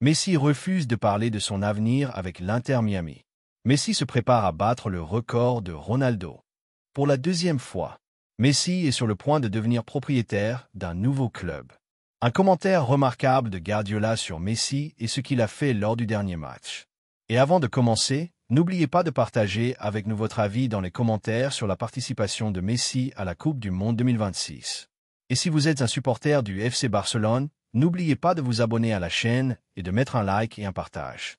Messi refuse de parler de son avenir avec l'Inter Miami. Messi se prépare à battre le record de Ronaldo. Pour la deuxième fois, Messi est sur le point de devenir propriétaire d'un nouveau club. Un commentaire remarquable de Guardiola sur Messi et ce qu'il a fait lors du dernier match. Et avant de commencer, n'oubliez pas de partager avec nous votre avis dans les commentaires sur la participation de Messi à la Coupe du Monde 2026. Et si vous êtes un supporter du FC Barcelone, n'oubliez pas de vous abonner à la chaîne et de mettre un like et un partage.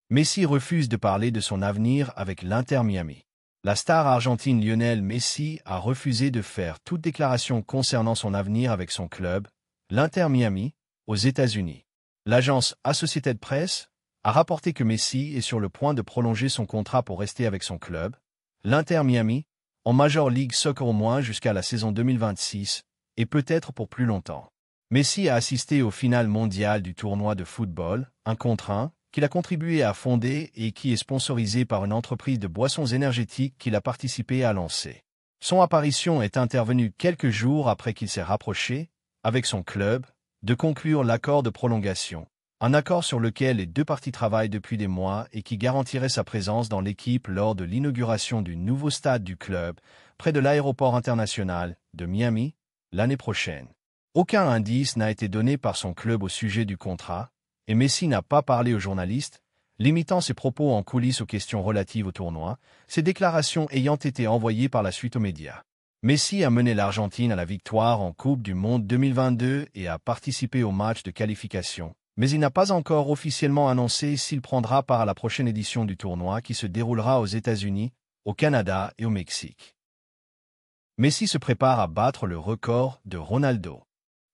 Messi refuse de parler de son avenir avec l'Inter Miami. La star argentine Lionel Messi a refusé de faire toute déclaration concernant son avenir avec son club, l'Inter Miami, aux États-Unis. L'agence Associated Press a rapporté que Messi est sur le point de prolonger son contrat pour rester avec son club, l'Inter Miami, en Major League Soccer au moins jusqu'à la saison 2026, et peut-être pour plus longtemps. Messi a assisté au final mondial du tournoi de football, 1 contre 1, qu'il a contribué à fonder et qui est sponsorisé par une entreprise de boissons énergétiques qu'il a participé à lancer. Son apparition est intervenue quelques jours après qu'il s'est rapproché, avec son club, de conclure l'accord de prolongation, un accord sur lequel les deux parties travaillent depuis des mois et qui garantirait sa présence dans l'équipe lors de l'inauguration du nouveau stade du club, près de l'aéroport international de Miami, l'année prochaine. Aucun indice n'a été donné par son club au sujet du contrat, et Messi n'a pas parlé aux journalistes, limitant ses propos en coulisses aux questions relatives au tournoi, ses déclarations ayant été envoyées par la suite aux médias. Messi a mené l'Argentine à la victoire en Coupe du Monde 2022 et a participé au match de qualification, mais il n'a pas encore officiellement annoncé s'il prendra part à la prochaine édition du tournoi qui se déroulera aux États-Unis, au Canada et au Mexique. Messi se prépare à battre le record de Ronaldo.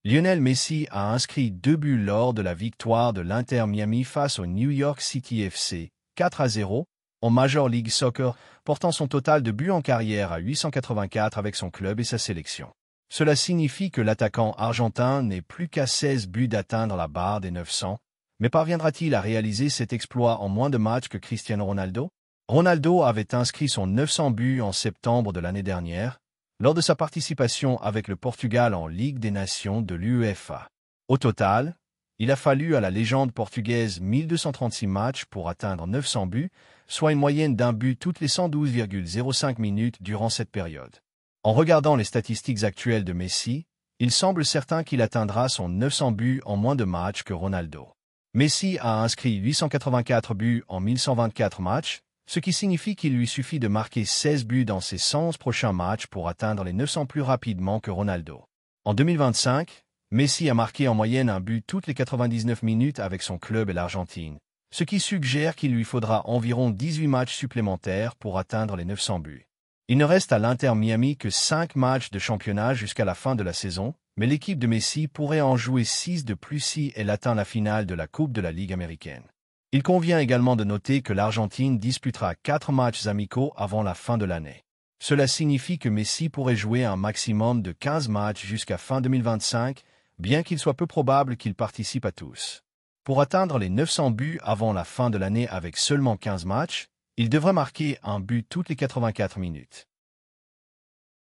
Lionel Messi a inscrit 2 buts lors de la victoire de l'Inter Miami face au New York City FC, 4-0, en Major League Soccer, portant son total de buts en carrière à 884 avec son club et sa sélection. Cela signifie que l'attaquant argentin n'est plus qu'à 16 buts d'atteindre la barre des 900, mais parviendra-t-il à réaliser cet exploit en moins de matchs que Cristiano Ronaldo? Ronaldo avait inscrit son 900 buts en septembre de l'année dernière, lors de sa participation avec le Portugal en Ligue des Nations de l'UEFA. Au total, il a fallu à la légende portugaise 1236 matchs pour atteindre 900 buts, soit une moyenne d'un but toutes les 112,05 minutes durant cette période. En regardant les statistiques actuelles de Messi, il semble certain qu'il atteindra son 900 buts en moins de matchs que Ronaldo. Messi a inscrit 884 buts en 1124 matchs, ce qui signifie qu'il lui suffit de marquer 16 buts dans ses 111 prochains matchs pour atteindre les 900 plus rapidement que Ronaldo. En 2025, Messi a marqué en moyenne un but toutes les 99 minutes avec son club et l'Argentine, ce qui suggère qu'il lui faudra environ 18 matchs supplémentaires pour atteindre les 900 buts. Il ne reste à l'Inter Miami que 5 matchs de championnat jusqu'à la fin de la saison, mais l'équipe de Messi pourrait en jouer 6 de plus si elle atteint la finale de la Coupe de la Ligue américaine. Il convient également de noter que l'Argentine disputera 4 matchs amicaux avant la fin de l'année. Cela signifie que Messi pourrait jouer un maximum de 15 matchs jusqu'à fin 2025, bien qu'il soit peu probable qu'il participe à tous. Pour atteindre les 900 buts avant la fin de l'année avec seulement 15 matchs, il devrait marquer un but toutes les 84 minutes.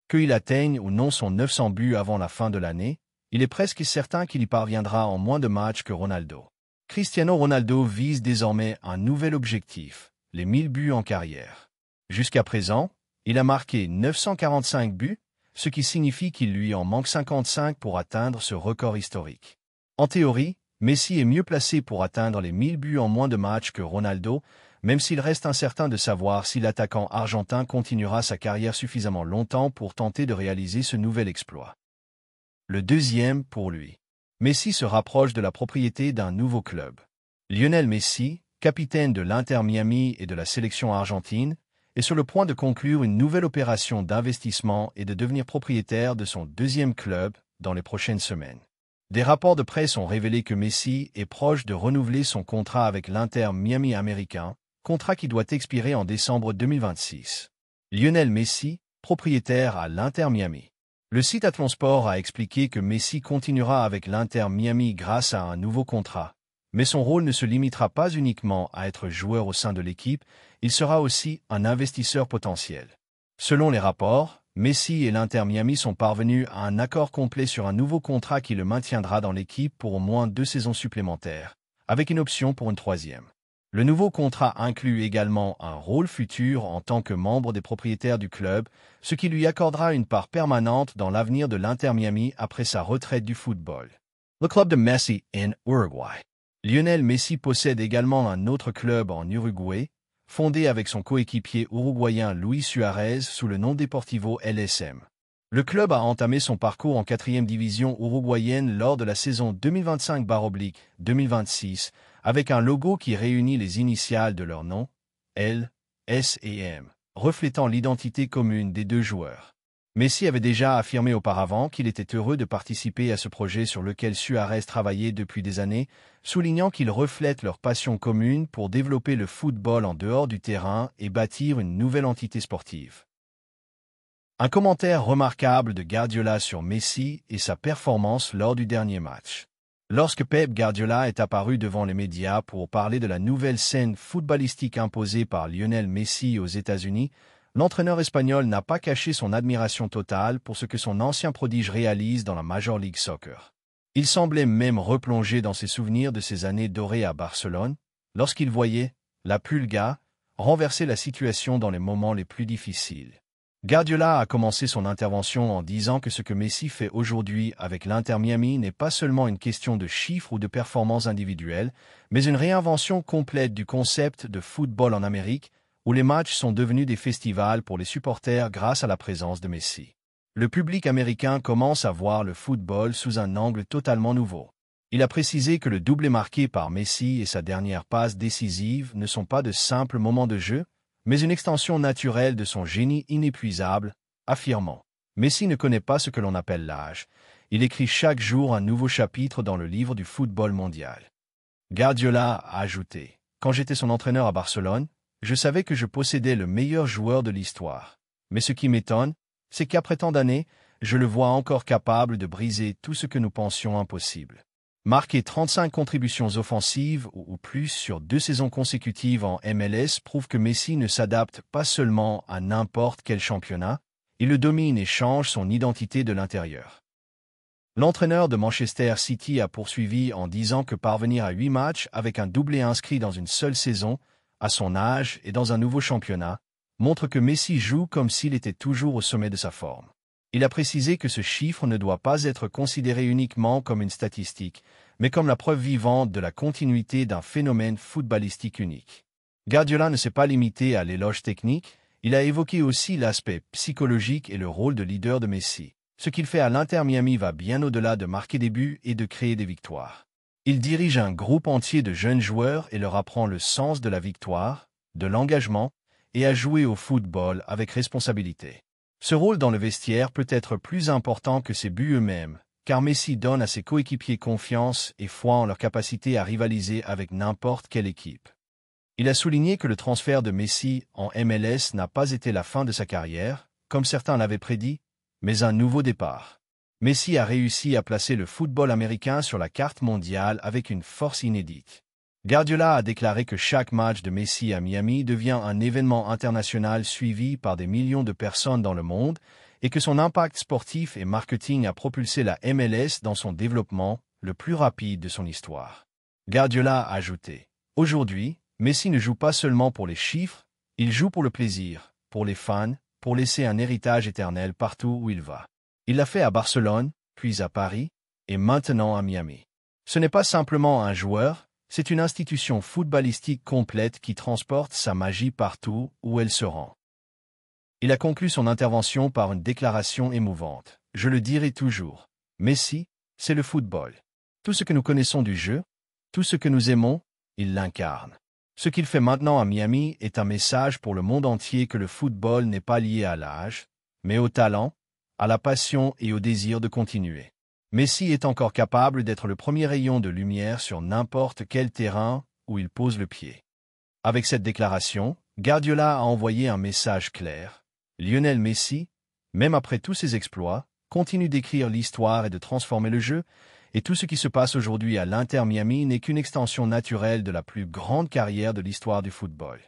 Qu'il atteigne ou non son 900 buts avant la fin de l'année, il est presque certain qu'il y parviendra en moins de matchs que Ronaldo. Cristiano Ronaldo vise désormais un nouvel objectif, les 1000 buts en carrière. Jusqu'à présent, il a marqué 945 buts, ce qui signifie qu'il lui en manque 55 pour atteindre ce record historique. En théorie, Messi est mieux placé pour atteindre les 1000 buts en moins de matchs que Ronaldo, même s'il reste incertain de savoir si l'attaquant argentin continuera sa carrière suffisamment longtemps pour tenter de réaliser ce nouvel exploit. Le deuxième pour lui. Messi se rapproche de la propriété d'un nouveau club. Lionel Messi, capitaine de l'Inter Miami et de la sélection argentine, est sur le point de conclure une nouvelle opération d'investissement et de devenir propriétaire de son deuxième club dans les prochaines semaines. Des rapports de presse ont révélé que Messi est proche de renouveler son contrat avec l'Inter Miami américain, contrat qui doit expirer en décembre 2026. Lionel Messi, propriétaire à l'Inter Miami. Le site Athlonsport a expliqué que Messi continuera avec l'Inter Miami grâce à un nouveau contrat, mais son rôle ne se limitera pas uniquement à être joueur au sein de l'équipe, il sera aussi un investisseur potentiel. Selon les rapports, Messi et l'Inter Miami sont parvenus à un accord complet sur un nouveau contrat qui le maintiendra dans l'équipe pour au moins 2 saisons supplémentaires, avec une option pour une troisième. Le nouveau contrat inclut également un rôle futur en tant que membre des propriétaires du club, ce qui lui accordera une part permanente dans l'avenir de l'Inter Miami après sa retraite du football. Le club de Messi en Uruguay. Lionel Messi possède également un autre club en Uruguay, fondé avec son coéquipier uruguayen Luis Suarez sous le nom Deportivo LSM. Le club a entamé son parcours en 4e division uruguayenne lors de la saison 2025/2026, avec un logo qui réunit les initiales de leurs noms, L, S et M, reflétant l'identité commune des deux joueurs. Messi avait déjà affirmé auparavant qu'il était heureux de participer à ce projet sur lequel Suarez travaillait depuis des années, soulignant qu'il reflète leur passion commune pour développer le football en dehors du terrain et bâtir une nouvelle entité sportive. Un commentaire remarquable de Guardiola sur Messi et sa performance lors du dernier match. Lorsque Pep Guardiola est apparu devant les médias pour parler de la nouvelle scène footballistique imposée par Lionel Messi aux États-Unis, l'entraîneur espagnol n'a pas caché son admiration totale pour ce que son ancien prodige réalise dans la Major League Soccer. Il semblait même replonger dans ses souvenirs de ses années dorées à Barcelone, lorsqu'il voyait la Pulga renverser la situation dans les moments les plus difficiles. Guardiola a commencé son intervention en disant que ce que Messi fait aujourd'hui avec l'Inter Miami n'est pas seulement une question de chiffres ou de performances individuelles, mais une réinvention complète du concept de football en Amérique, où les matchs sont devenus des festivals pour les supporters grâce à la présence de Messi. Le public américain commence à voir le football sous un angle totalement nouveau. Il a précisé que le doublé marqué par Messi et sa dernière passe décisive ne sont pas de simples moments de jeu, mais une extension naturelle de son génie inépuisable, affirmant « Messi ne connaît pas ce que l'on appelle l'âge. Il écrit chaque jour un nouveau chapitre dans le livre du football mondial. » Guardiola a ajouté « Quand j'étais son entraîneur à Barcelone, je savais que je possédais le meilleur joueur de l'histoire. Mais ce qui m'étonne, c'est qu'après tant d'années, je le vois encore capable de briser tout ce que nous pensions impossible. » Marquer 35 contributions offensives ou plus sur 2 saisons consécutives en MLS prouve que Messi ne s'adapte pas seulement à n'importe quel championnat, il le domine et change son identité de l'intérieur. L'entraîneur de Manchester City a poursuivi en disant que parvenir à 8 matchs avec un doublé inscrit dans une seule saison, à son âge et dans un nouveau championnat, montre que Messi joue comme s'il était toujours au sommet de sa forme. Il a précisé que ce chiffre ne doit pas être considéré uniquement comme une statistique, mais comme la preuve vivante de la continuité d'un phénomène footballistique unique. Guardiola ne s'est pas limité à l'éloge technique, il a évoqué aussi l'aspect psychologique et le rôle de leader de Messi. Ce qu'il fait à l'Inter Miami va bien au-delà de marquer des buts et de créer des victoires. Il dirige un groupe entier de jeunes joueurs et leur apprend le sens de la victoire, de l'engagement, et à jouer au football avec responsabilité. Ce rôle dans le vestiaire peut être plus important que ses buts eux-mêmes, car Messi donne à ses coéquipiers confiance et foi en leur capacité à rivaliser avec n'importe quelle équipe. Il a souligné que le transfert de Messi en MLS n'a pas été la fin de sa carrière, comme certains l'avaient prédit, mais un nouveau départ. Messi a réussi à placer le football américain sur la carte mondiale avec une force inédite. Guardiola a déclaré que chaque match de Messi à Miami devient un événement international suivi par des millions de personnes dans le monde et que son impact sportif et marketing a propulsé la MLS dans son développement le plus rapide de son histoire. Guardiola a ajouté « Aujourd'hui, Messi ne joue pas seulement pour les chiffres, il joue pour le plaisir, pour les fans, pour laisser un héritage éternel partout où il va. Il l'a fait à Barcelone, puis à Paris, et maintenant à Miami. Ce n'est pas simplement un joueur, c'est une institution footballistique complète qui transporte sa magie partout où elle se rend. » Il a conclu son intervention par une déclaration émouvante. « Je le dirai toujours. Messi, c'est le football. Tout ce que nous connaissons du jeu, tout ce que nous aimons, il l'incarne. Ce qu'il fait maintenant à Miami est un message pour le monde entier que le football n'est pas lié à l'âge, mais au talent, à la passion et au désir de continuer. Messi est encore capable d'être le premier rayon de lumière sur n'importe quel terrain où il pose le pied. » Avec cette déclaration, Guardiola a envoyé un message clair. Lionel Messi, même après tous ses exploits, continue d'écrire l'histoire et de transformer le jeu, et tout ce qui se passe aujourd'hui à l'Inter Miami n'est qu'une extension naturelle de la plus grande carrière de l'histoire du football.